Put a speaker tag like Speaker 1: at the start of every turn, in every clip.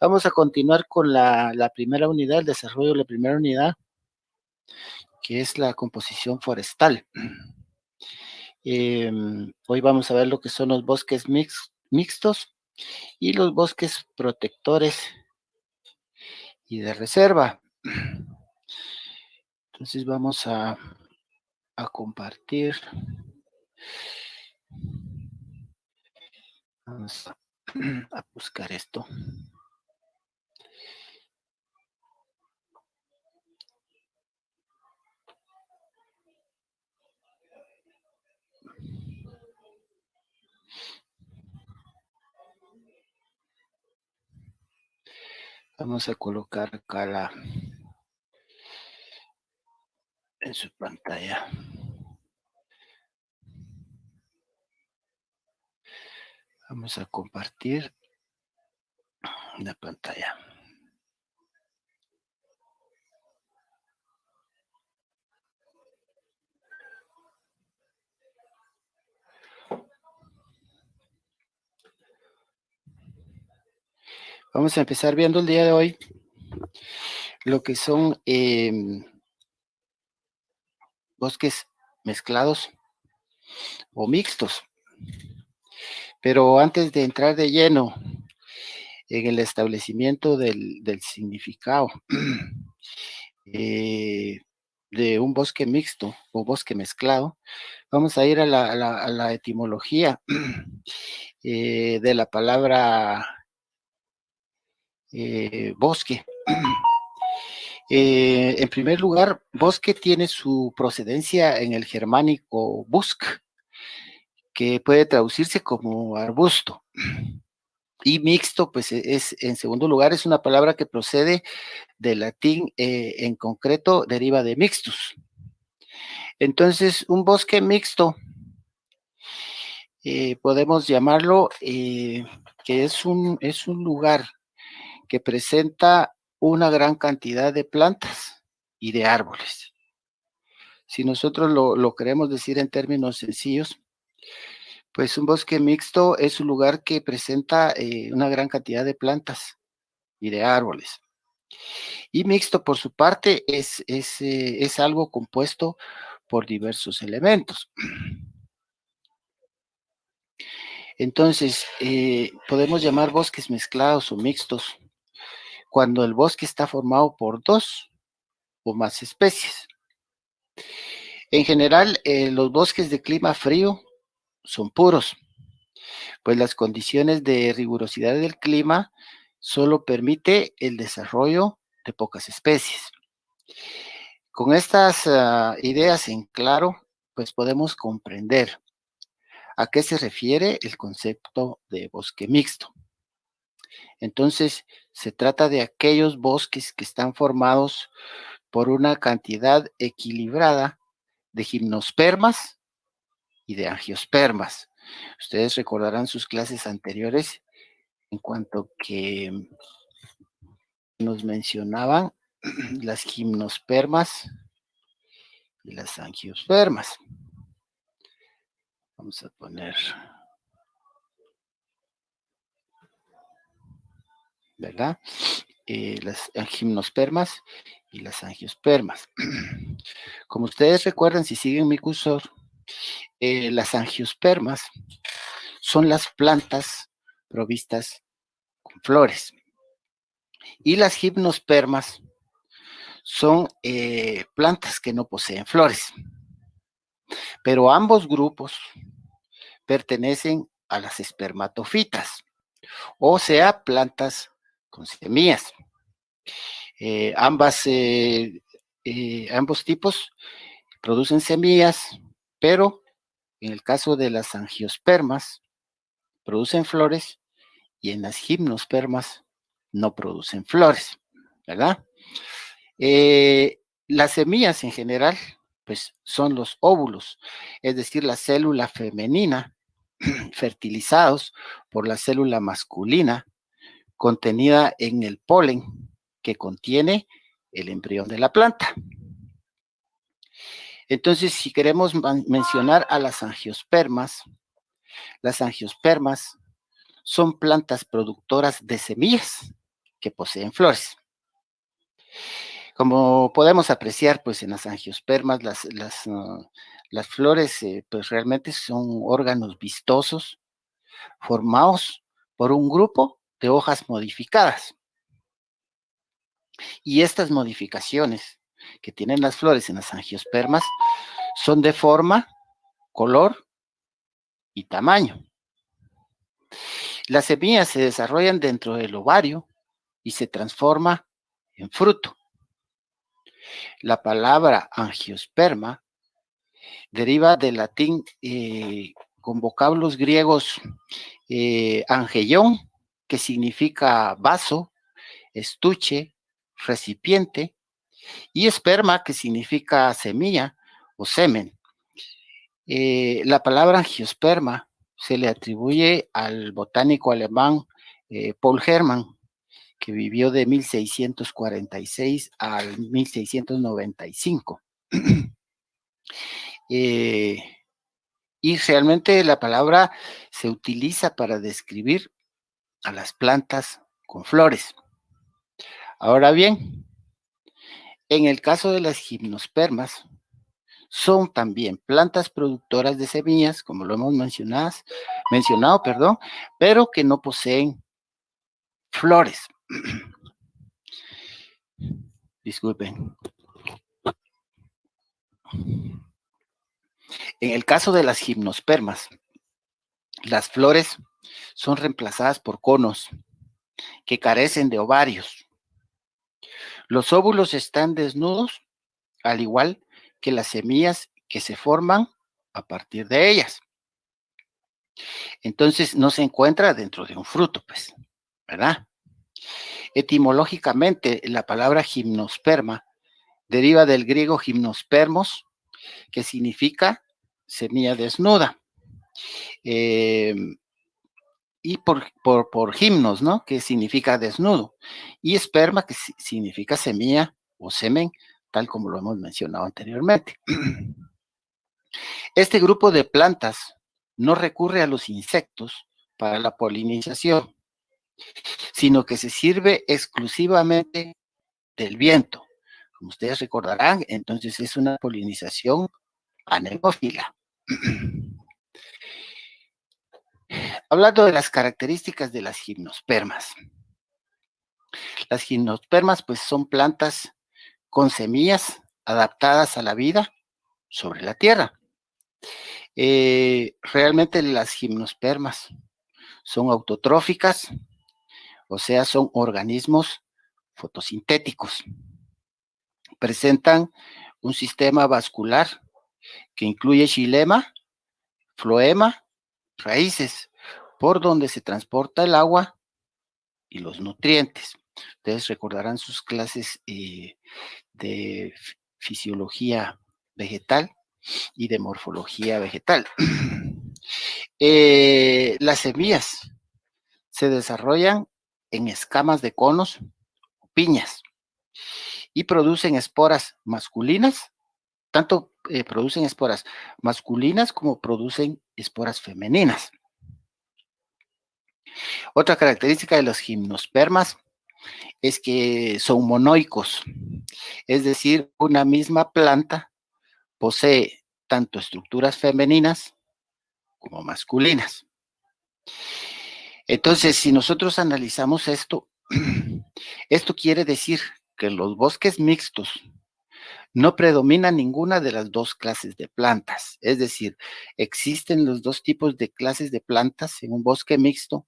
Speaker 1: Vamos a continuar con la primera unidad, el desarrollo de la primera unidad, que es la composición forestal. Hoy vamos a ver lo que son los bosques mixtos y los bosques protectores y de reserva. Entonces vamos a compartir. Vamos a buscar esto. Vamos a colocar acá en su pantalla. Vamos a compartir la pantalla. Vamos a empezar viendo el día de hoy lo que son bosques mezclados o mixtos. Pero antes de entrar de lleno en el establecimiento del significado de un bosque mixto o bosque mezclado, vamos a ir a la etimología de la palabra bosque. En primer lugar, bosque tiene su procedencia en el germánico busk, que puede traducirse como arbusto. Y mixto, pues es, en segundo lugar, es una palabra que procede del latín, en concreto deriva de mixtus. Entonces, un bosque mixto, podemos llamarlo, que es un lugar que presenta una gran cantidad de plantas y de árboles. Si nosotros lo queremos decir en términos sencillos, pues un bosque mixto es un lugar que presenta una gran cantidad de plantas y de árboles. Y mixto, por su parte, es algo compuesto por diversos elementos. Entonces, podemos llamar bosques mezclados o mixtos cuando el bosque está formado por dos o más especies. En general, los bosques de clima frío son puros, pues las condiciones de rigurosidad del clima solo permite el desarrollo de pocas especies. Con estas ideas en claro, pues podemos comprender a qué se refiere el concepto de bosque mixto. Entonces, se trata de aquellos bosques que están formados por una cantidad equilibrada de gimnospermas y de angiospermas. Ustedes recordarán sus clases anteriores en cuanto que nos mencionaban las gimnospermas y las angiospermas. Vamos a poner, ¿verdad? Las gimnospermas y las angiospermas. Como ustedes recuerdan, si siguen mi cursor, las angiospermas son las plantas provistas con flores. Y las gimnospermas son plantas que no poseen flores. Pero ambos grupos pertenecen a las espermatofitas, o sea, plantas con semillas. Ambos tipos producen semillas, pero en el caso de las angiospermas producen flores y en las gimnospermas no producen flores, ¿verdad? Las semillas en general, pues son los óvulos, es decir, la célula femenina, fertilizados por la célula masculina, contenida en el polen que contiene el embrión de la planta. Entonces, si queremos mencionar a las angiospermas son plantas productoras de semillas que poseen flores. Como podemos apreciar, pues en las angiospermas, las flores, pues realmente son órganos vistosos formados por un grupo de hojas modificadas. Y estas modificaciones que tienen las flores en las angiospermas son de forma, color y tamaño. Las semillas se desarrollan dentro del ovario y se transforma en fruto. La palabra angiosperma deriva del latín con vocablos griegos angeión, que significa vaso, estuche, recipiente, y esperma, que significa semilla o semen. La palabra angiosperma se le atribuye al botánico alemán Paul Hermann, que vivió de 1646 al 1695. Y realmente la palabra se utiliza para describir a las plantas con flores. Ahora bien, en el caso de las gimnospermas, son también plantas productoras de semillas, como lo hemos mencionado, pero que no poseen flores. Disculpen. En el caso de las gimnospermas, las flores son reemplazadas por conos que carecen de ovarios. Los óvulos están desnudos, al igual que las semillas que se forman a partir de ellas. Entonces no se encuentra dentro de un fruto, pues, ¿verdad? Etimológicamente, la palabra gimnosperma deriva del griego gimnospermos, que significa semilla desnuda. Y por gimnos, ¿no? Que significa desnudo. Y esperma, que significa semilla o semen, tal como lo hemos mencionado anteriormente. Este grupo de plantas no recurre a los insectos para la polinización, sino que se sirve exclusivamente del viento. Como ustedes recordarán, entonces es una polinización anemófila. Hablando de las características de las gimnospermas. Las gimnospermas, pues, son plantas con semillas adaptadas a la vida sobre la tierra. Realmente las gimnospermas son autotróficas, o sea, son organismos fotosintéticos. Presentan un sistema vascular que incluye xilema, floema, raíces, por donde se transporta el agua y los nutrientes. Ustedes recordarán sus clases de fisiología vegetal y de morfología vegetal. Las semillas se desarrollan en escamas de conos o piñas y producen esporas masculinas, tanto producen esporas masculinas como producen esporas femeninas. Otra característica de los gimnospermas es que son monoicos, es decir, una misma planta posee tanto estructuras femeninas como masculinas. Entonces, si nosotros analizamos esto, esto quiere decir que en los bosques mixtos no predomina ninguna de las dos clases de plantas. Es decir, existen los dos tipos de clases de plantas en un bosque mixto,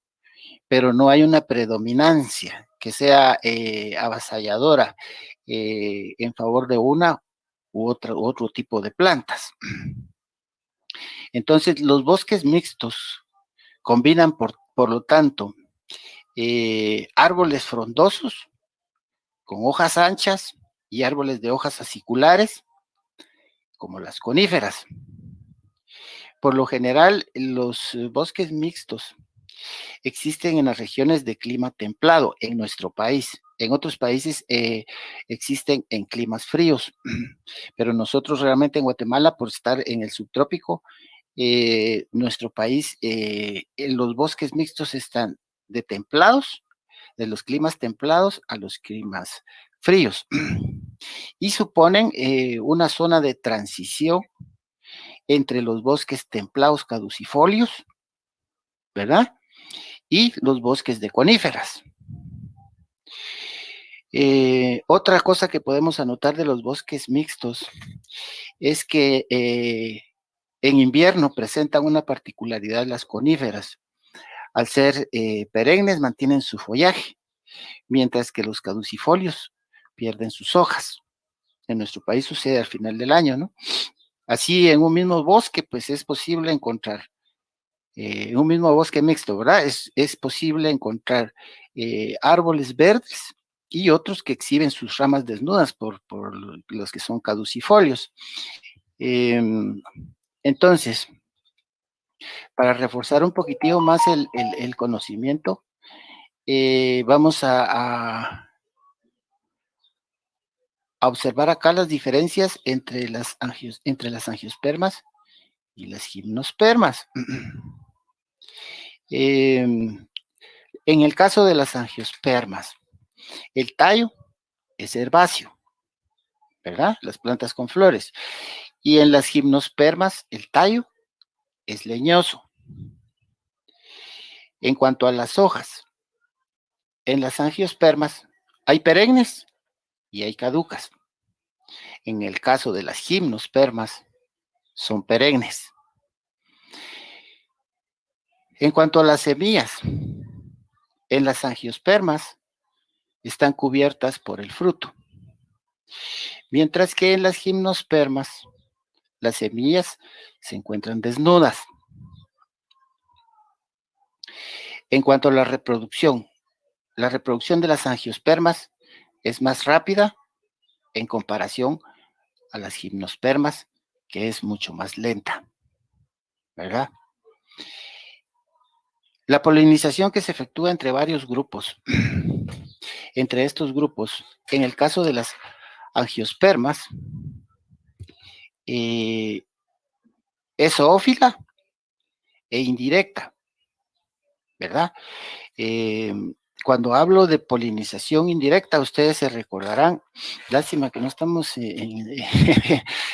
Speaker 1: pero no hay una predominancia que sea avasalladora en favor de una u otro tipo de plantas. Entonces, los bosques mixtos combinan, por lo tanto, árboles frondosos con hojas anchas y árboles de hojas aciculares, como las coníferas. Por lo general, los bosques mixtos existen en las regiones de clima templado en nuestro país. En otros países existen en climas fríos, pero nosotros realmente en Guatemala, por estar en el subtrópico, nuestro país, los bosques mixtos están de templados, de los climas templados a los climas fríos, y suponen una zona de transición entre los bosques templados caducifolios, ¿verdad? Y los bosques de coníferas. Otra cosa que podemos anotar de los bosques mixtos es que en invierno presentan una particularidad las coníferas. Al ser perennes mantienen su follaje, mientras que los caducifolios pierden sus hojas. En nuestro país sucede al final del año, ¿no? Así, en un mismo bosque, pues es posible encontrar, en un mismo bosque mixto, ¿verdad? Es posible encontrar árboles verdes y otros que exhiben sus ramas desnudas por los que son caducifolios. Entonces, para reforzar un poquitito más el conocimiento, vamos a observar acá las diferencias entre las angiospermas y las gimnospermas. En el caso de las angiospermas, el tallo es herbáceo, ¿verdad? Las plantas con flores. Y en las gimnospermas, el tallo es leñoso. En cuanto a las hojas, en las angiospermas hay perennes y hay caducas. En el caso de las gimnospermas, son perennes. En cuanto a las semillas, en las angiospermas están cubiertas por el fruto, mientras que en las gimnospermas las semillas se encuentran desnudas. En cuanto a la reproducción de las angiospermas es más rápida en comparación a las gimnospermas, que es mucho más lenta, ¿verdad? La polinización que se efectúa entre varios grupos. Entre estos grupos, en el caso de las angiospermas, es zoófila e indirecta, ¿verdad? Cuando hablo de polinización indirecta, ustedes se recordarán, lástima que no estamos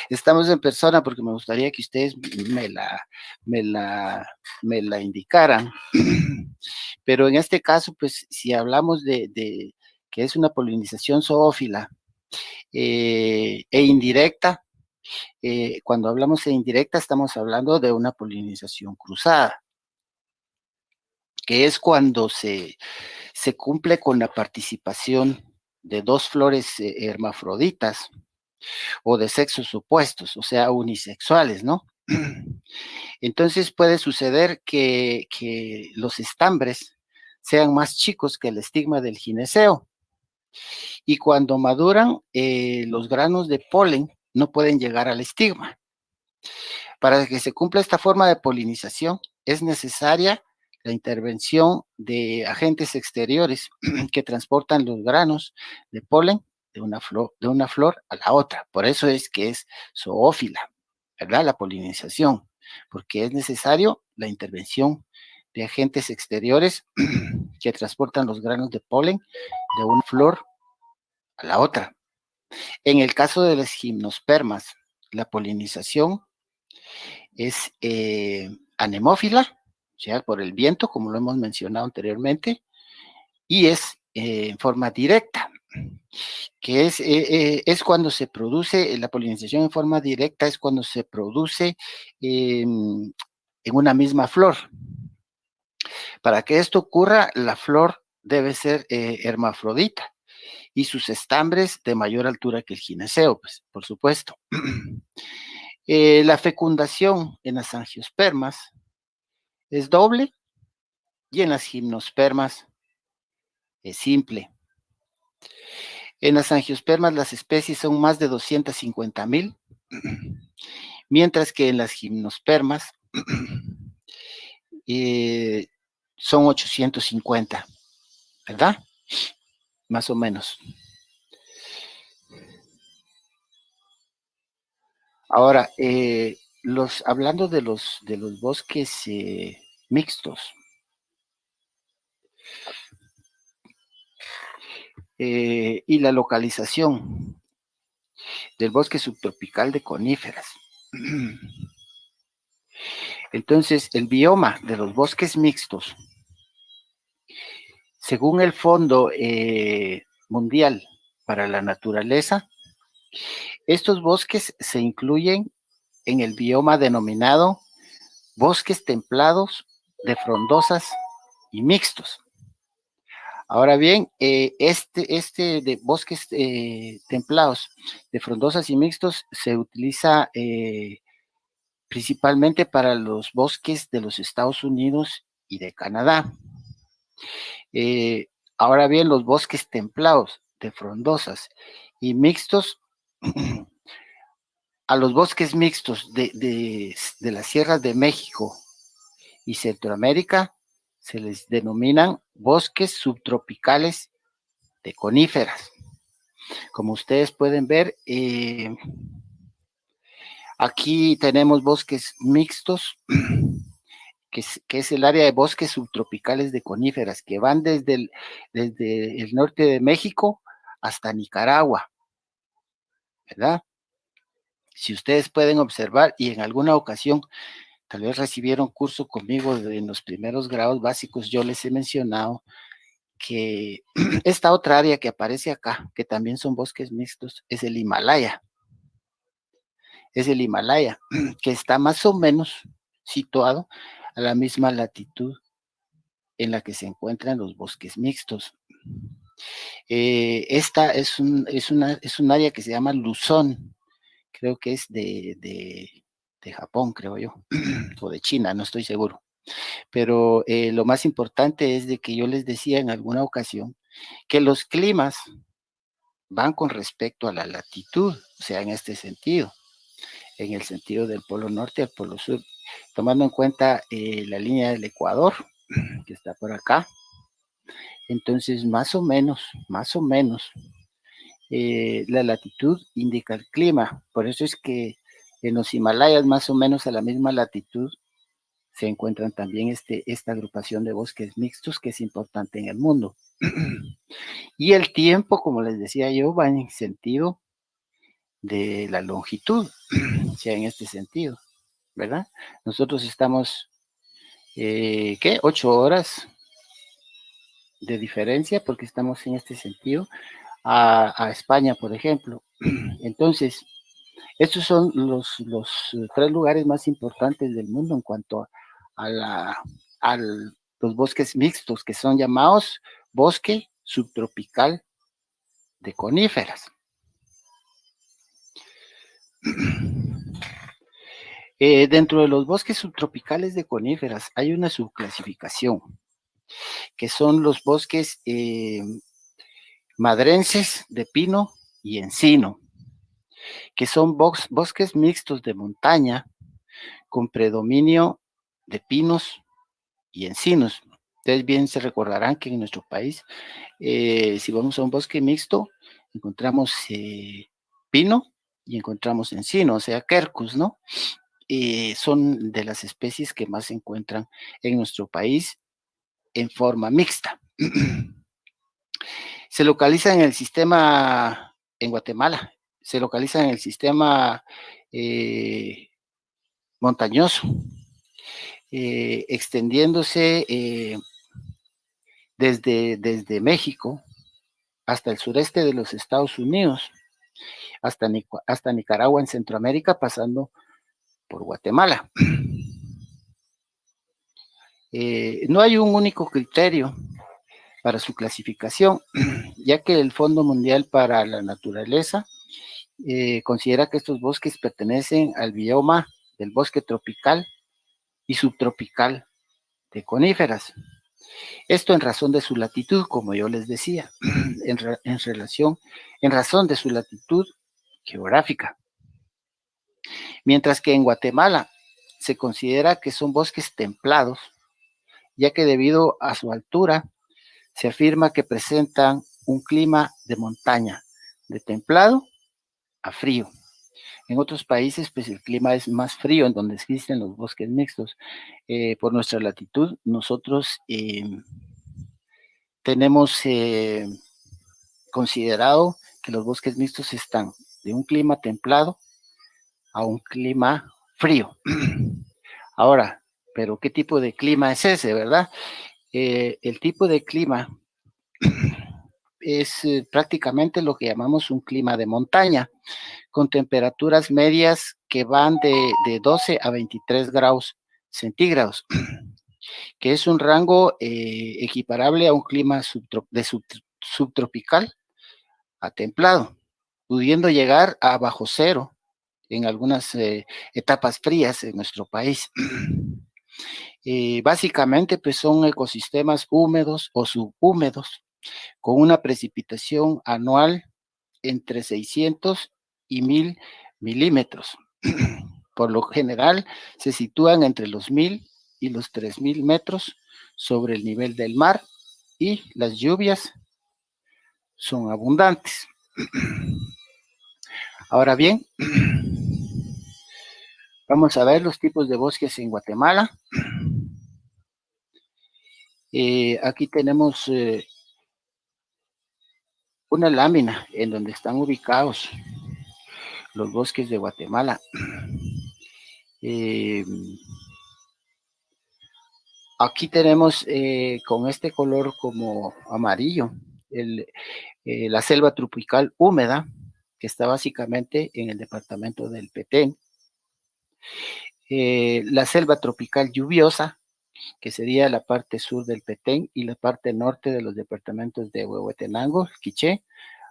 Speaker 1: estamos en persona, porque me gustaría que ustedes me la indicaran, pero en este caso, pues, si hablamos de que es una polinización zoófila e indirecta, cuando hablamos de indirecta estamos hablando de una polinización cruzada, que es cuando se cumple con la participación de dos flores hermafroditas o de sexos opuestos, o sea, unisexuales, ¿no? Entonces puede suceder que los estambres sean más chicos que el estigma del gineceo, y cuando maduran, los granos de polen no pueden llegar al estigma. Para que se cumpla esta forma de polinización, es necesaria la intervención de agentes exteriores que transportan los granos de polen de una flor a la otra. Por eso es que es zoófila, ¿verdad? La polinización, porque es necesario la intervención de agentes exteriores que transportan los granos de polen de una flor a la otra. En el caso de las gimnospermas, la polinización es anemófila, o sea, por el viento, como lo hemos mencionado anteriormente, y es en forma directa, que es cuando se produce la polinización en forma directa, es cuando se produce en una misma flor. Para que esto ocurra, la flor debe ser hermafrodita y sus estambres de mayor altura que el gineceo, pues, por supuesto. La fecundación en las angiospermas es doble y en las gimnospermas es simple. En las angiospermas las especies son más de 250,000, mientras que en las gimnospermas son 850, ¿verdad? Más o menos. Ahora, hablando de los bosques mixtos, y la localización del bosque subtropical de coníferas. Entonces, el bioma de los bosques mixtos, según el Fondo Mundial para la Naturaleza, estos bosques se incluyen en el bioma denominado bosques templados de frondosas y mixtos. Ahora bien, este de bosques templados de frondosas y mixtos se utiliza principalmente para los bosques de los Estados Unidos y de Canadá. Ahora bien, los bosques templados de frondosas y mixtos, a los bosques mixtos de las sierras de México y Centroamérica se les denominan bosques subtropicales de coníferas. Como ustedes pueden ver, aquí tenemos bosques mixtos, que es el área de bosques subtropicales de coníferas, que van desde el norte de México hasta Nicaragua, ¿verdad? Si ustedes pueden observar, y en alguna ocasión tal vez recibieron curso conmigo en los primeros grados básicos, yo les he mencionado que esta otra área que aparece acá, que también son bosques mixtos, es el Himalaya. Es el Himalaya, que está más o menos situado a la misma latitud en la que se encuentran los bosques mixtos. Esta es un área que se llama Luzón, creo que es de Japón, creo yo, o de China, no estoy seguro. Pero lo más importante es de que yo les decía en alguna ocasión que los climas van con respecto a la latitud, o sea, en este sentido, en el sentido del polo norte al polo sur, tomando en cuenta la línea del Ecuador, que está por acá. Entonces, más o menos, la latitud indica el clima. Por eso es que en los Himalayas, más o menos a la misma latitud, se encuentran también esta agrupación de bosques mixtos que es importante en el mundo. Y el tiempo, como les decía yo, va en sentido de la longitud, o sea, en este sentido, ¿verdad? Nosotros estamos, ¿qué? 8 horas de diferencia porque estamos en este sentido a España, por ejemplo. Entonces, estos son los 3 lugares más importantes del mundo en cuanto a los bosques mixtos, que son llamados bosque subtropical de coníferas. Dentro de los bosques subtropicales de coníferas hay una subclasificación, que son los bosques madrenses de pino y encino, que son bosques mixtos de montaña con predominio de pinos y encinos. Ustedes bien se recordarán que en nuestro país, si vamos a un bosque mixto, encontramos pino y encontramos encino, o sea, quercus, ¿no? Son de las especies que más se encuentran en nuestro país en forma mixta. Se localiza en el sistema, en Guatemala, se localiza en el sistema montañoso, extendiéndose desde México hasta el sureste de los Estados Unidos, hasta Nicaragua en Centroamérica, pasando por Guatemala. No hay un único criterio para su clasificación, ya que el Fondo Mundial para la Naturaleza considera que estos bosques pertenecen al bioma del bosque tropical y subtropical de coníferas. Esto en razón de su latitud, como yo les decía, en razón de su latitud geográfica. Mientras que en Guatemala se considera que son bosques templados, ya que debido a su altura se afirma que presentan un clima de montaña, de templado a frío. En otros países, pues el clima es más frío, en donde existen los bosques mixtos. Por nuestra latitud, nosotros tenemos considerado que los bosques mixtos están de un clima templado a un clima frío. Ahora, pero ¿qué tipo de clima es ese, verdad? El tipo de clima es prácticamente lo que llamamos un clima de montaña, con temperaturas medias que van de 12 a 23 grados centígrados, que es un rango equiparable a un clima subtropical a templado, pudiendo llegar a bajo cero en algunas etapas frías en nuestro país. Básicamente, pues son ecosistemas húmedos o subhúmedos, con una precipitación anual entre 600 y 1000 milímetros. Por lo general, se sitúan entre los 1000 y los 3000 metros sobre el nivel del mar y las lluvias son abundantes. Ahora bien, vamos a ver los tipos de bosques en Guatemala. Aquí tenemos una lámina en donde están ubicados los bosques de Guatemala. Aquí tenemos con este color como amarillo la selva tropical húmeda, que está básicamente en el departamento del Petén. La selva tropical lluviosa, que sería la parte sur del Petén y la parte norte de los departamentos de Huehuetenango, Quiché,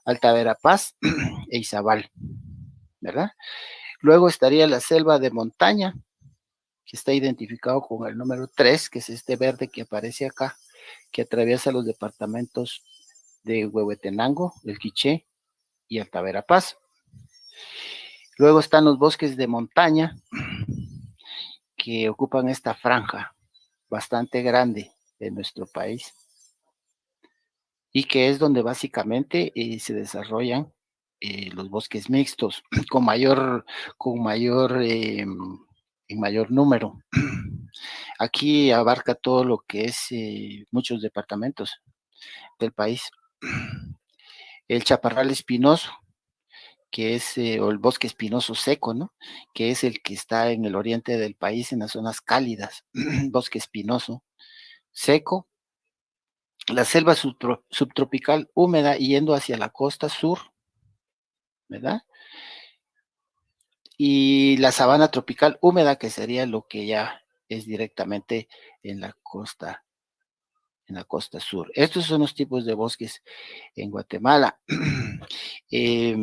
Speaker 1: Alta Verapaz e Izabal, ¿verdad? Luego estaría la selva de montaña, que está identificado con el número 3, que es este verde que aparece acá, que atraviesa los departamentos de Huehuetenango, el Quiché y Alta Verapaz. Luego están los bosques de montaña, que ocupan esta franja bastante grande de nuestro país y que es donde básicamente se desarrollan los bosques mixtos con mayor, en mayor número. Aquí abarca todo lo que es muchos departamentos del país. El chaparral espinoso, que es, o el bosque espinoso seco, ¿no? Que es el que está en el oriente del país, en las zonas cálidas. Bosque espinoso seco. La selva subtropical húmeda yendo hacia la costa sur, ¿verdad? Y la sabana tropical húmeda, que sería lo que ya es directamente en la costa sur. Estos son los tipos de bosques en Guatemala. eh,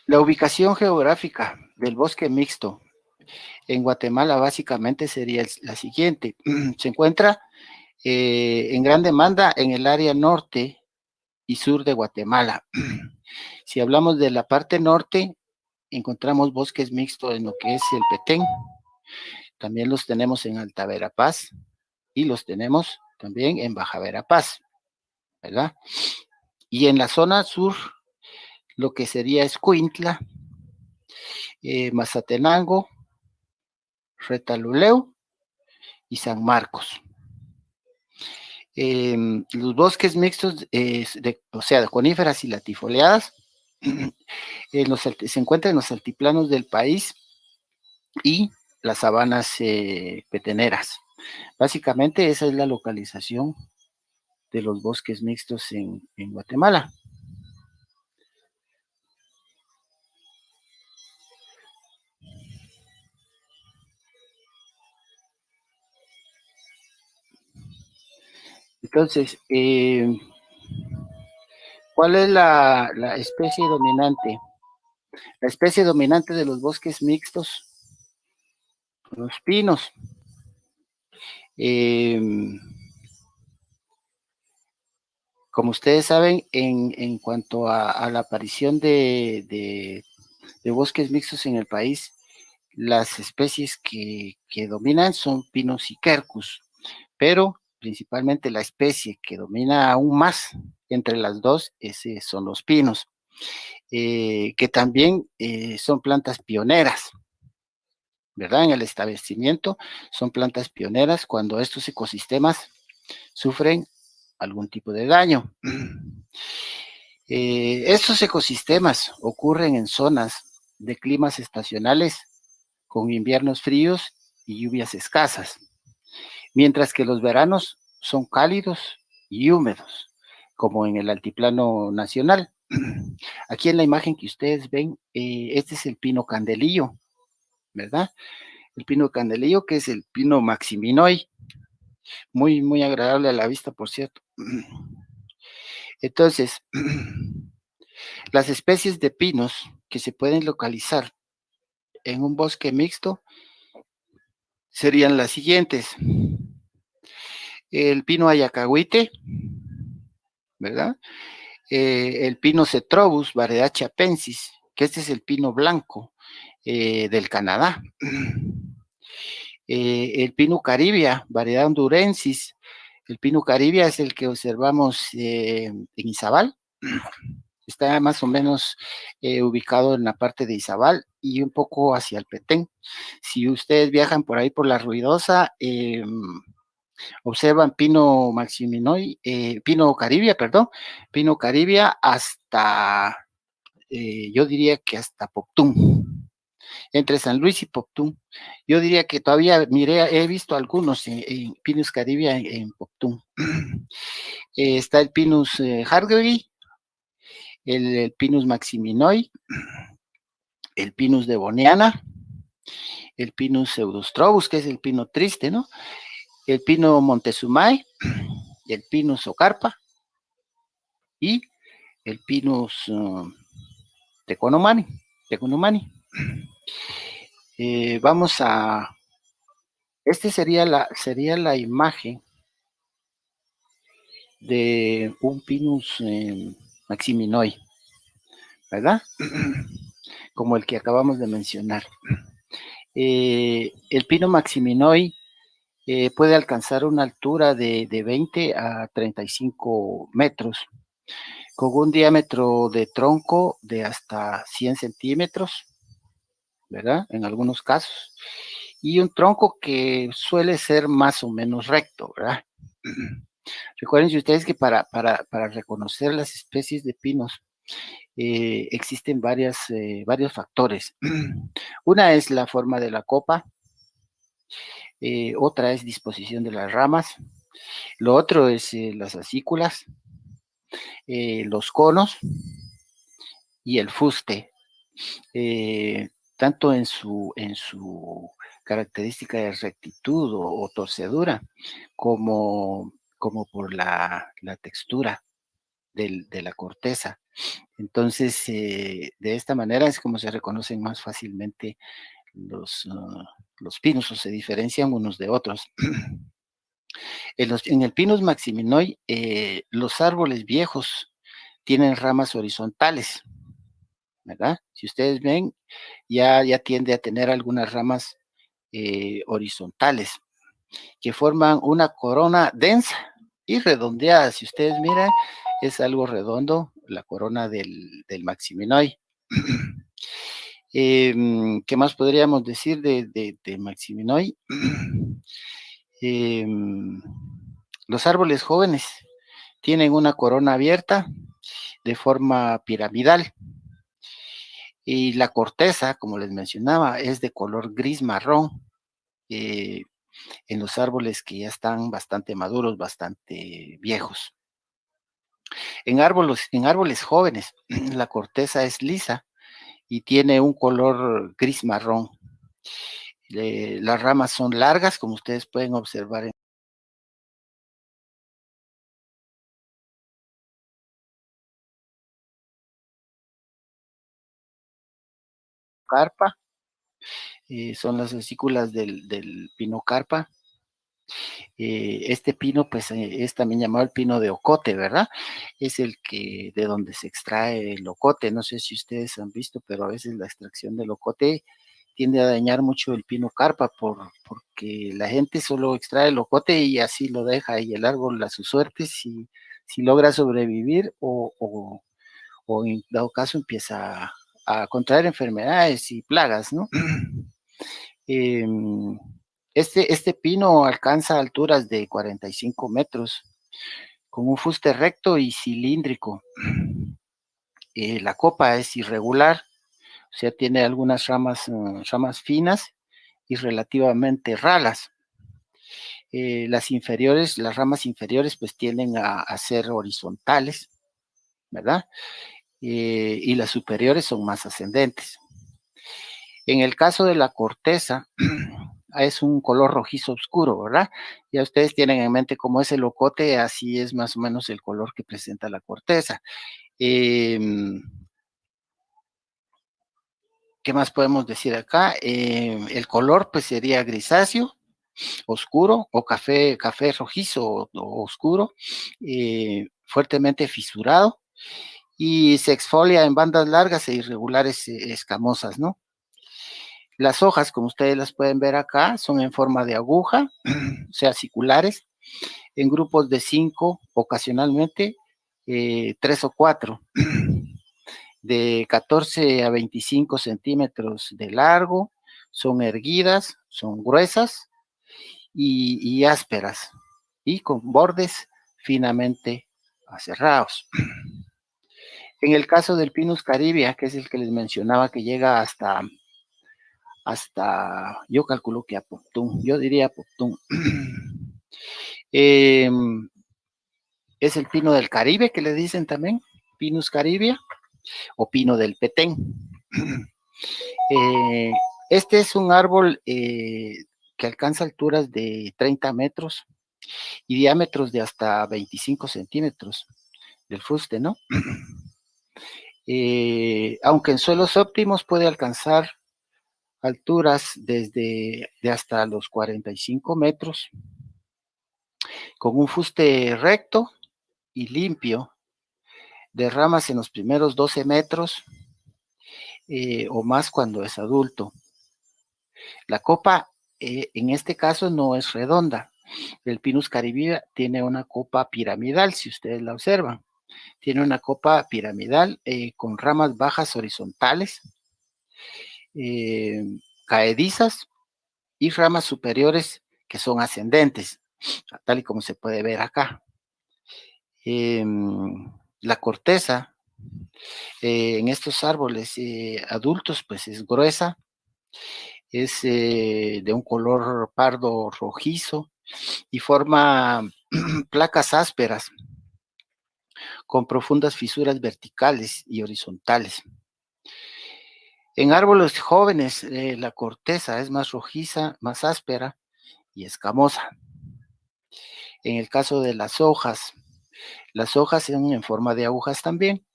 Speaker 1: la ubicación geográfica del bosque mixto en Guatemala básicamente sería la siguiente. Se encuentra en gran demanda en el área norte y sur de Guatemala. Si hablamos de la parte norte, encontramos bosques mixtos en lo que es el Petén. También los tenemos en Alta Verapaz y los tenemos también en Baja Verapaz, ¿verdad? Y en la zona sur, lo que sería Escuintla, Mazatenango, Retaluleu y San Marcos. Los bosques mixtos, o sea, de coníferas y latifoliadas, se encuentran en los altiplanos del país y las sabanas peteneras. Básicamente esa es la localización de los bosques mixtos en Guatemala. Entonces, ¿cuál es la especie dominante? La especie dominante de los bosques mixtos, los pinos. Eh, Como ustedes saben, en cuanto a la aparición de bosques mixtos en el país, las especies que dominan son Pinus y Quercus, pero principalmente la especie que domina aún más entre las dos son los pinos, que también son plantas pioneras, ¿verdad? En el establecimiento son plantas pioneras cuando estos ecosistemas sufren algún tipo de daño. Estos ecosistemas ocurren en zonas de climas estacionales con inviernos fríos y lluvias escasas, mientras que los veranos son cálidos y húmedos, como en el altiplano nacional. Aquí en la imagen que ustedes ven, este es el pino candelillo, ¿verdad? El pino candelillo, que es el pino maximinoi, muy, muy agradable a la vista, por cierto. Entonces, las especies de pinos que se pueden localizar en un bosque mixto serían las siguientes. El pino ayacahuite, ¿verdad? El pino cetrobus, variedad chiapensis, que este es el pino blanco del Canadá. El pino caribia, variedad hondurensis. El pino caribia es el que observamos en Izabal. Está más o menos ubicado en la parte de Izabal y un poco hacia el Petén. Si ustedes viajan por ahí por la Ruidosa, observan pino maximinoi, pino caribia, perdón, pino caribia hasta, yo diría que hasta Poptún, entre San Luis y Poptún. Yo diría que todavía he visto algunos en Pinus caribia en Poptún. Está el Pinus Hardway, el Pinus maximinoi, el Pinus devoniana, el Pinus pseudostrobus, que es el pino triste, ¿no? El pino montezumay, el Pinus ocarpa y el Pinus teconomani. teconomani. Vamos a... Este sería la imagen de un Pinus maximinoi, ¿verdad? Como el que acabamos de mencionar. El pino maximinoi puede alcanzar una altura de 20 a 35 metros, con un diámetro de tronco de hasta 100 centímetros, ¿verdad? En algunos casos. Y un tronco que suele ser más o menos recto, ¿verdad? Recuerden ustedes que para reconocer las especies de pinos existen varios factores. Una es la forma de la copa, otra es disposición de las ramas, lo otro es las acículas, los conos y el fuste, tanto en su característica de rectitud o torcedura, como por la textura de la corteza. Entonces, de esta manera es como se reconocen más fácilmente los pinos o se diferencian unos de otros. En el Pinus maximinoi, los árboles viejos tienen ramas horizontales, ¿verdad? Si ustedes ven, ya tiende a tener algunas ramas horizontales que forman una corona densa y redondeada. Si ustedes miran, es algo redondo la corona del maximinoi. ¿Qué más podríamos decir de maximinoi? Los árboles jóvenes tienen una corona abierta de forma piramidal y la corteza, como les mencionaba, es de color gris marrón en los árboles que ya están bastante maduros, bastante viejos. En árboles jóvenes, la corteza es lisa y tiene un color gris marrón. Las ramas son largas, como ustedes pueden observar en carpa, son las vesículas del pino carpa. Este pino, pues, es también llamado el pino de ocote, ¿verdad? Es el que, de donde se extrae el ocote. No sé si ustedes han visto, pero a veces la extracción del ocote tiende a dañar mucho el pino carpa porque la gente solo extrae el ocote y así lo deja y el árbol a su suerte si logra sobrevivir o en dado caso empieza a contraer enfermedades y plagas, ¿no? Este pino alcanza alturas de 45 metros, con un fuste recto y cilíndrico. La copa es irregular, o sea, tiene algunas ramas finas y relativamente ralas. Las ramas inferiores, pues tienden a ser horizontales, ¿verdad? Y las superiores son más ascendentes. En el caso de la corteza, es un color rojizo oscuro, ¿verdad? Ya ustedes tienen en mente cómo es el locote, así es más o menos el color que presenta la corteza. ¿Qué más podemos decir acá? El color pues sería grisáceo, oscuro o café rojizo o oscuro, fuertemente fisurado y se exfolia en bandas largas e irregulares escamosas, ¿no? Las hojas, como ustedes las pueden ver acá, son en forma de aguja, o sea, circulares, en grupos de 5, ocasionalmente 3 o 4, de 14 a 25 centímetros de largo, son erguidas, son gruesas y ásperas, y con bordes finamente aserrados. En el caso del Pinus caribia, que es el que les mencionaba, que llega yo calculo que a Poptún, yo diría Poptún. Es el pino del Caribe, que le dicen también, Pinus caribia, o pino del Petén. Este es un árbol que alcanza alturas de 30 metros y diámetros de hasta 25 centímetros del fuste, ¿no? Aunque en suelos óptimos puede alcanzar alturas de hasta los 45 metros, con un fuste recto y limpio, de ramas en los primeros 12 metros o más cuando es adulto. La copa, en este caso, no es redonda. El Pinus caribia tiene una copa piramidal, si ustedes la observan. Tiene una copa piramidal con ramas bajas horizontales, caedizas y ramas superiores que son ascendentes, tal y como se puede ver acá. La corteza en estos árboles adultos pues es gruesa, es de un color pardo rojizo y forma placas ásperas con profundas fisuras verticales y horizontales. En árboles jóvenes la corteza es más rojiza, más áspera y escamosa. En el caso de las hojas son en forma de agujas también,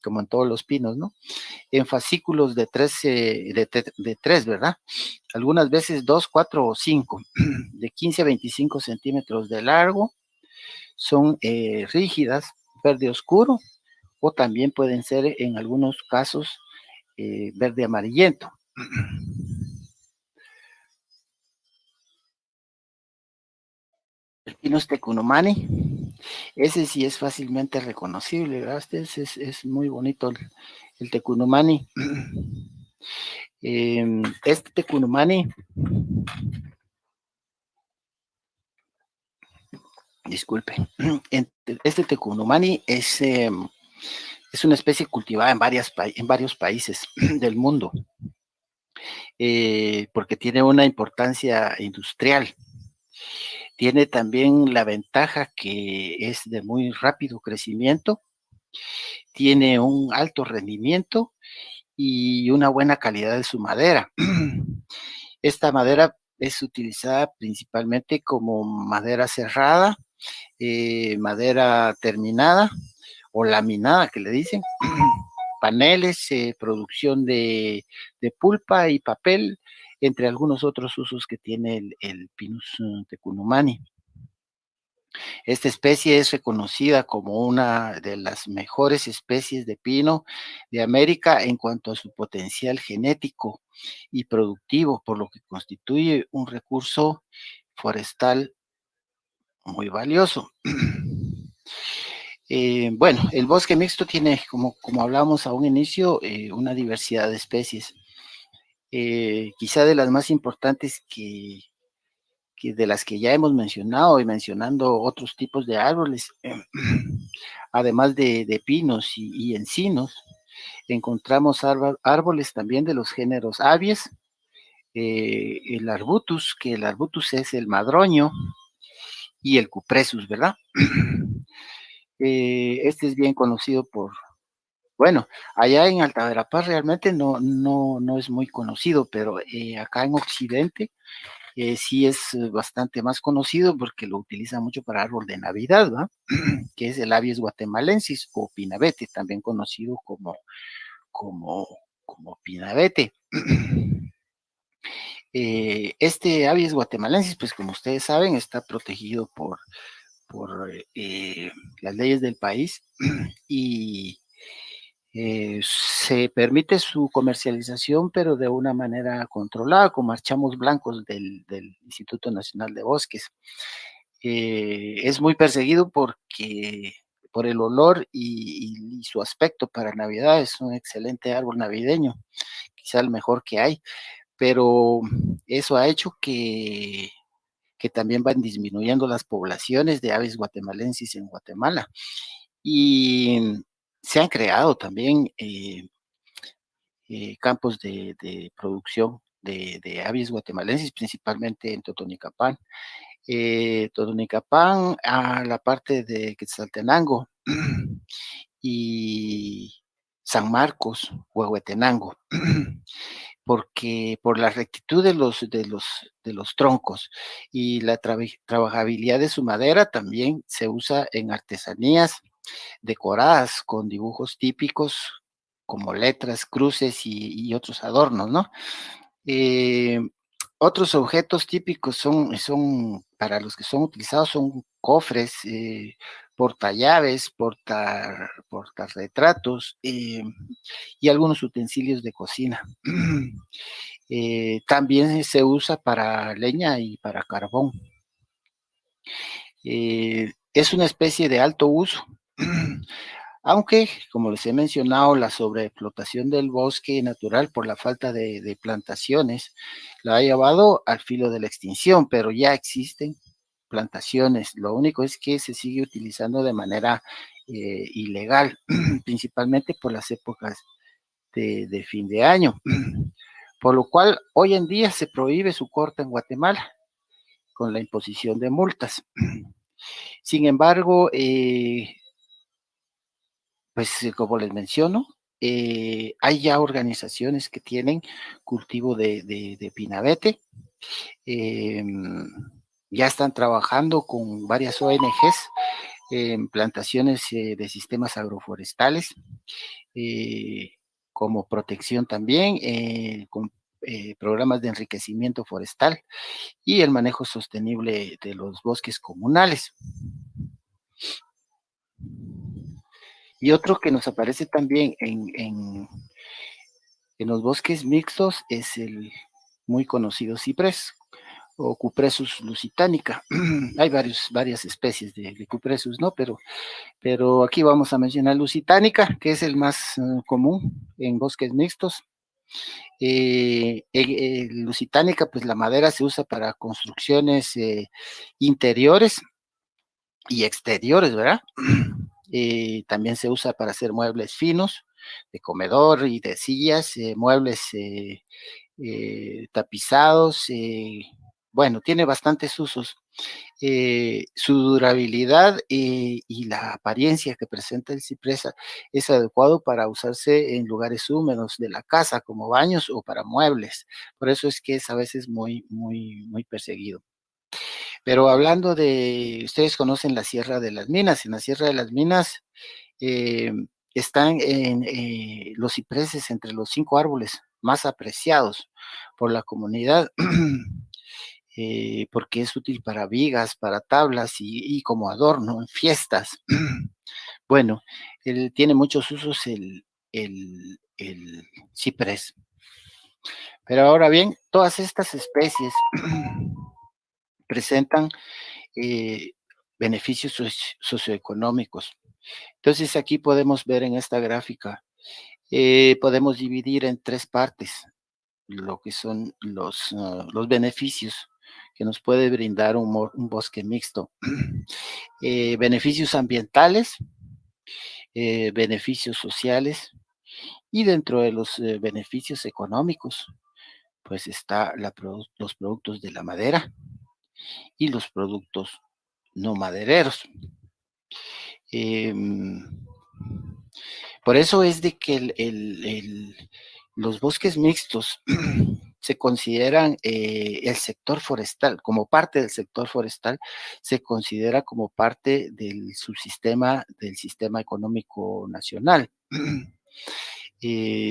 Speaker 1: como en todos los pinos, ¿no? En fascículos de tres, ¿verdad? Algunas veces 2, 4 o 5, de 15 a 25 centímetros de largo, son rígidas, verde oscuro, o también pueden ser en algunos casos verde amarillento. El Pinus tecunumani, ese sí es fácilmente reconocible, ¿verdad? Es muy bonito el tecunumani. Este tecunumani, disculpe, este tecunumani es una especie cultivada en varios países del mundo, porque tiene una importancia industrial. Tiene también la ventaja que es de muy rápido crecimiento, tiene un alto rendimiento y una buena calidad de su madera. Esta madera es utilizada principalmente como madera cerrada, madera terminada o laminada, que le dicen, paneles, producción de pulpa y papel, entre algunos otros usos que tiene el Pinus tecunumani. Esta especie es reconocida como una de las mejores especies de pino de América en cuanto a su potencial genético y productivo, por lo que constituye un recurso forestal muy valioso. Bueno, el bosque mixto tiene, como hablamos a un inicio, una diversidad de especies. quizá de las más importantes que de las que ya hemos mencionado y mencionando otros tipos de árboles, además de pinos y encinos, encontramos árboles también de los géneros Abies, el Arbutus, que el Arbutus es el madroño, y el Cupresus, ¿verdad? Este es bien conocido bueno, allá en Alta Verapaz realmente no es muy conocido, pero acá en Occidente sí es bastante más conocido porque lo utilizan mucho para árbol de Navidad, ¿va? Que es el Abies guatemalensis o pinabete, también conocido como, como pinabete. Este Abies guatemalensis, pues como ustedes saben, está protegido por las leyes del país y se permite su comercialización, pero de una manera controlada, con marchamos blancos del Instituto Nacional de Bosques. Es muy perseguido porque por el olor y su aspecto para Navidad. Es un excelente árbol navideño, quizá el mejor que hay, pero eso ha hecho que también van disminuyendo las poblaciones de aves guatemalensis en Guatemala. Y se han creado también campos de producción de aves guatemalenses, principalmente en Totonicapán. Totonicapán, a la parte de Quetzaltenango y San Marcos, Huehuetenango, porque por la rectitud de los troncos y la trabajabilidad de su madera también se usa en artesanías decoradas con dibujos típicos como letras, cruces y otros adornos, ¿no? Eh, Otros objetos típicos para los que son utilizados son cofres, portallaves, portarretratos y algunos utensilios de cocina. También se usa para leña y para carbón. Es una especie de alto uso. Aunque, como les he mencionado, la sobreexplotación del bosque natural por la falta de plantaciones la ha llevado al filo de la extinción, pero ya existen plantaciones. Lo único es que se sigue utilizando de manera ilegal, principalmente por las épocas de fin de año, por lo cual hoy en día se prohíbe su corte en Guatemala con la imposición de multas. Sin embargo, pues como les menciono, hay ya organizaciones que tienen cultivo de pinabete, eh, ya están trabajando con varias ONGs en plantaciones de sistemas agroforestales, eh, como protección también, con programas de enriquecimiento forestal y el manejo sostenible de los bosques comunales. Y otro que nos aparece también en los bosques mixtos es el muy conocido ciprés o Cupressus lusitanica. Hay varias especies de Cupressus, ¿no? Pero aquí vamos a mencionar lusitanica, que es el más común en bosques mixtos. Lusitanica, pues la madera se usa para construcciones interiores y exteriores, ¿verdad? También se usa para hacer muebles finos, de comedor y de sillas, muebles tapizados, bueno, tiene bastantes usos. Su durabilidad y la apariencia que presenta el cipresa es adecuado para usarse en lugares húmedos de la casa, como baños o para muebles. Por eso es que es a veces muy perseguido. Pero hablando ustedes conocen la Sierra de las Minas. En la Sierra de las Minas eh, están los cipreses entre los 5 árboles más apreciados por la comunidad, porque es útil para vigas, para tablas y como adorno en fiestas. Bueno, él tiene muchos usos el ciprés. Pero ahora bien, todas estas especies presentan eh, beneficios socioeconómicos. Entonces aquí podemos ver en esta gráfica, podemos dividir en 3 partes. lo que son los beneficios que nos puede brindar un bosque mixto. Beneficios ambientales, beneficios sociales y dentro de los beneficios económicos, pues está los productos de la madera y los productos no madereros. Eh, por eso es de que los bosques mixtos se consideran el sector forestal, como parte del sector forestal, se considera como parte del subsistema del sistema económico nacional.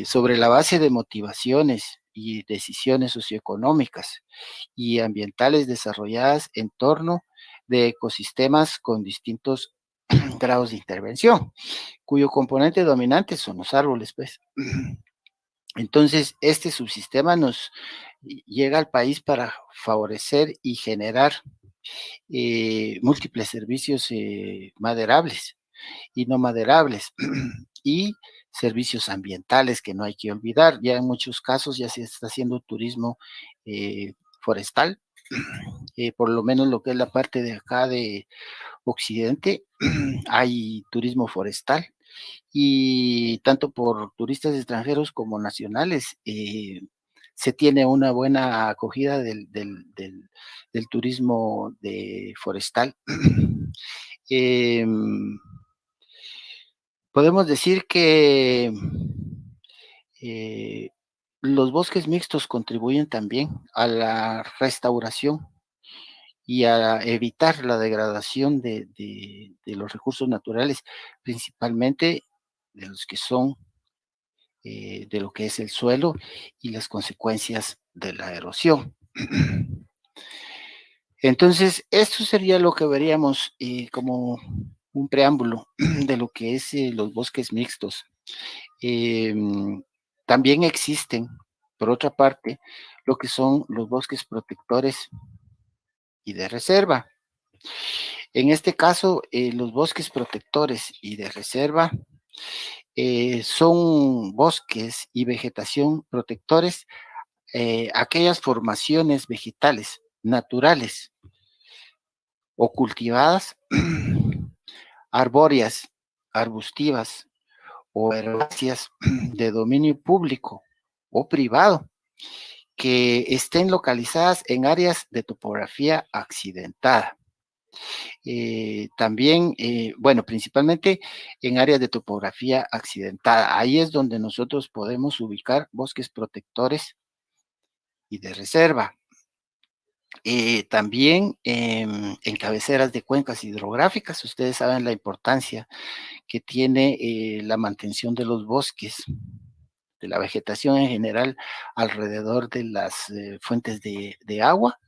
Speaker 1: Sobre la base de motivaciones y decisiones socioeconómicas y ambientales desarrolladas en torno de ecosistemas con distintos grados de intervención, cuyo componente dominante son los árboles, pues. Entonces, este subsistema nos llega al país para favorecer y generar múltiples servicios maderables y no maderables y servicios ambientales que no hay que olvidar. Ya en muchos casos ya se está haciendo turismo forestal, por lo menos lo que es la parte de acá de Occidente, hay turismo forestal y tanto por turistas extranjeros como nacionales se tiene una buena acogida del turismo forestal. Podemos decir que eh, los bosques mixtos contribuyen también a la restauración y a evitar la degradación de los recursos naturales, principalmente de los que son de lo que es el suelo y las consecuencias de la erosión. Entonces, esto sería lo que veríamos como un preámbulo de lo que es los bosques mixtos. También existen, por otra parte, lo que son los bosques protectores y de reserva. En este caso, los bosques protectores y de reserva son bosques y vegetación protectores, aquellas formaciones vegetales naturales o cultivadas, arbóreas, arbustivas o herbáceas de dominio público o privado que estén localizadas en áreas de topografía accidentada. También, bueno, principalmente en áreas de topografía accidentada. Ahí es donde nosotros podemos ubicar bosques protectores y de reserva. También en cabeceras de cuencas hidrográficas, ustedes saben la importancia que tiene la mantención de los bosques, de la vegetación en general alrededor de las fuentes de agua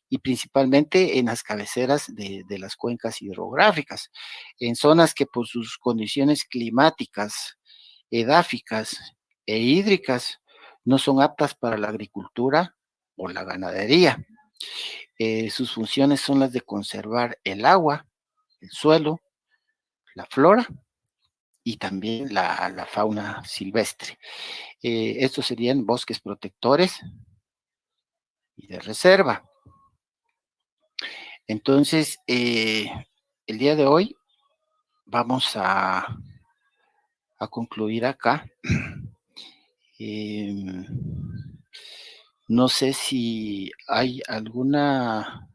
Speaker 1: y principalmente en las cabeceras de las cuencas hidrográficas, en zonas que por sus condiciones climáticas, edáficas e hídricas no son aptas para la agricultura o la ganadería. Sus funciones son las de conservar el agua, el suelo, la flora y también la fauna silvestre. Estos serían bosques protectores y de reserva. Entonces, el día de hoy vamos a concluir acá. No sé si hay alguna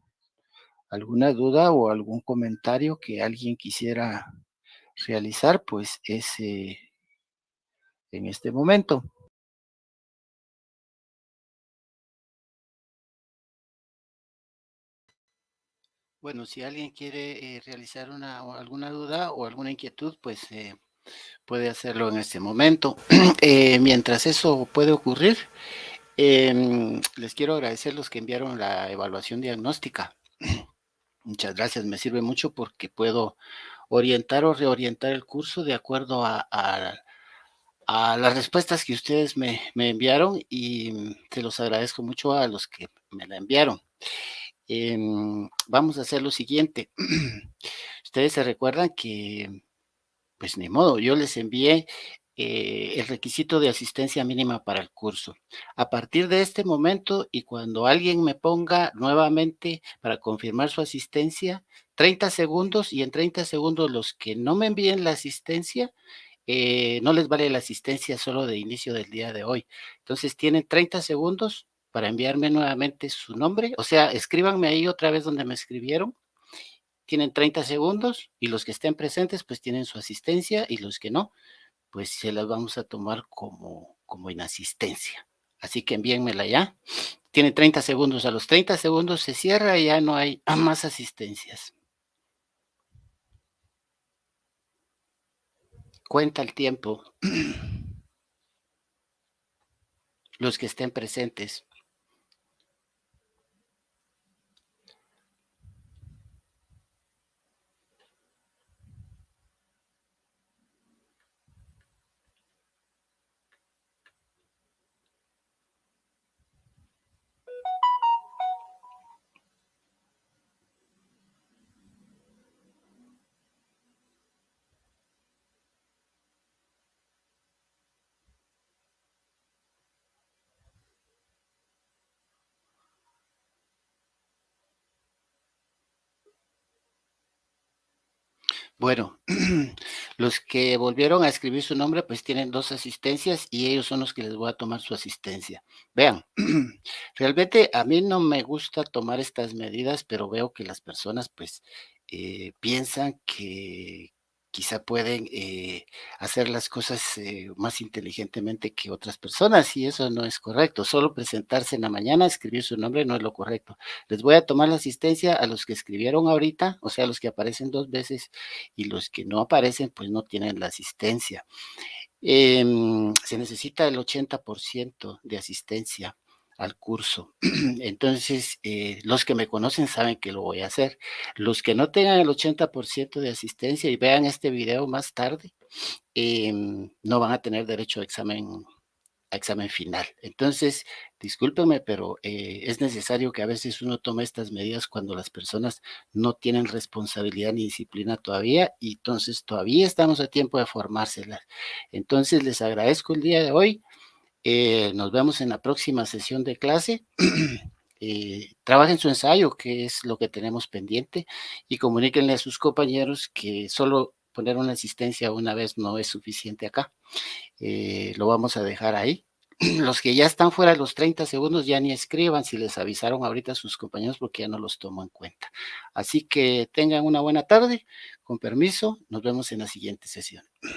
Speaker 1: duda o algún comentario que alguien quisiera realizar, pues es en este momento. Bueno, si alguien quiere realizar alguna duda o alguna inquietud, pues puede hacerlo en este momento. Mientras eso puede ocurrir, les quiero agradecer los que enviaron la evaluación diagnóstica. Muchas gracias, me sirve mucho porque puedo orientar o reorientar el curso de acuerdo a las respuestas que ustedes me enviaron y se los agradezco mucho a los que me la enviaron. Vamos a hacer lo siguiente. Ustedes se recuerdan que, pues ni modo, yo les envié el requisito de asistencia mínima para el curso. A partir de este momento y cuando alguien me ponga nuevamente para confirmar su asistencia, 30 segundos y en 30 segundos los que no me envíen la asistencia, no les vale la asistencia solo de inicio del día de hoy. Entonces tienen 30 segundos para enviarme nuevamente su nombre, o sea, escríbanme ahí otra vez donde me escribieron. Tienen 30 segundos y los que estén presentes pues tienen su asistencia y los que no, pues se las vamos a tomar como inasistencia. Así que envíenmela ya. Tiene 30 segundos. A los 30 segundos se cierra y ya no hay más asistencias. Cuenta el tiempo. Los que estén presentes. Bueno, los que volvieron a escribir su nombre, pues tienen 2 asistencias y ellos son los que les voy a tomar su asistencia. Vean, realmente a mí no me gusta tomar estas medidas, pero veo que las personas, pues, piensan que quizá pueden, hacer las cosas, más inteligentemente que otras personas, y eso no es correcto. Solo presentarse en la mañana, escribir su nombre no es lo correcto. Les voy a tomar la asistencia a los que escribieron ahorita, o sea, los que aparecen 2 veces y los que no aparecen, pues no tienen la asistencia. Se necesita el 80% de asistencia al curso. Entonces, los que me conocen saben que lo voy a hacer. Los que no tengan el 80% de asistencia y vean este video más tarde, no van a tener derecho a examen final. Entonces, discúlpenme, pero es necesario que a veces uno tome estas medidas cuando las personas no tienen responsabilidad ni disciplina todavía y entonces todavía estamos a tiempo de formárselas. Entonces, les agradezco el día de hoy. Nos vemos en la próxima sesión de clase. Trabajen su ensayo, que es lo que tenemos pendiente, y comuníquenle a sus compañeros que solo poner una asistencia una vez no es suficiente acá. Lo vamos a dejar ahí. Los que ya están fuera de los 30 segundos ya ni escriban si les avisaron ahorita a sus compañeros porque ya no los tomo en cuenta. Así que tengan una buena tarde. Con permiso, nos vemos en la siguiente sesión.